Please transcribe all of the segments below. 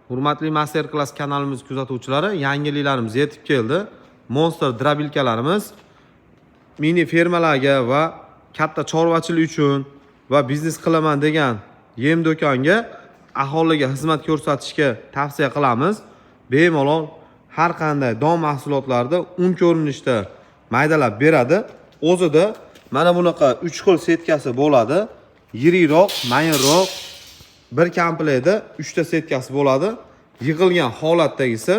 Hurmatli Master Class kanalimiz kuzatuvchilari, yangiliklarimiz yetib keldi. Monster drabilkalarimiz mini fermalarga va katta chorvachilik uchun va biznes qilaman degan yem do'konga aholiga xizmat ko'rsatishga tavsiya qilamiz. Bemalol har qanday don mahsulotlarda un ko'rinishda maydalab beradi. O'zida mana bunaqa 3 xil setkasi bo'ladi. Yiriroq, mayinroq bir komplektda 3 ta setkasi bo'ladi. Yig'ilgan holatdagisi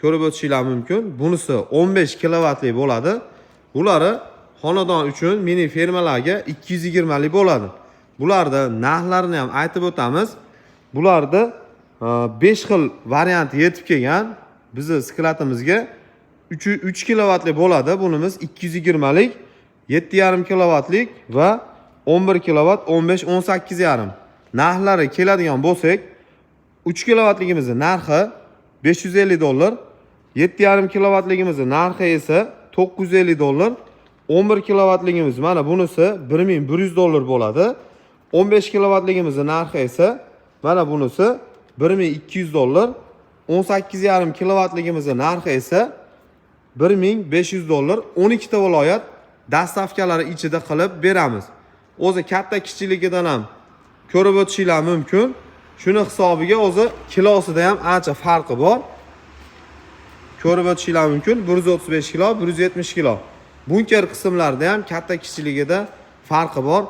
ko'rib o'tishinglar mumkin. Bunisi 15 kilovatlik bo'ladi. Bulari xonadon uchun mini fermalarga 220 lik bo'ladi. Bularda narxlarini ham aytib o'tamiz. Bularda 5 xil variant yetib kelgan. Bizi sklatimizga 3 kilovatlik bo'ladi. Bunimiz 220 lik, 7,5 kilovatlik va 11 kilovat, 15, 18,5. Narxlari keladigan bo'lsak, 3 kilovatligimizning narxi $550, 7,5 kilovatligimizning narxi esa $950, 11 kilovatligimiz mana bunisi $1100 bo'ladi. 15 kilovatligimizning narxi esa mana bunisi $1200, 18,5 kilovatligimizning narxi esa $1500. 12 ta viloyat dastavkalari ichida qilib beramiz. O'zi katta kichikligidan ham ko'rib o'tishinglar mumkin. Shuni hisobiga o'zi kilosida ham ancha farqi bor. Ko'rib o'tishinglar mumkin. 135 kilo, 170 kilo. Bunker qismlarida ham katta kichikligida farqi bor.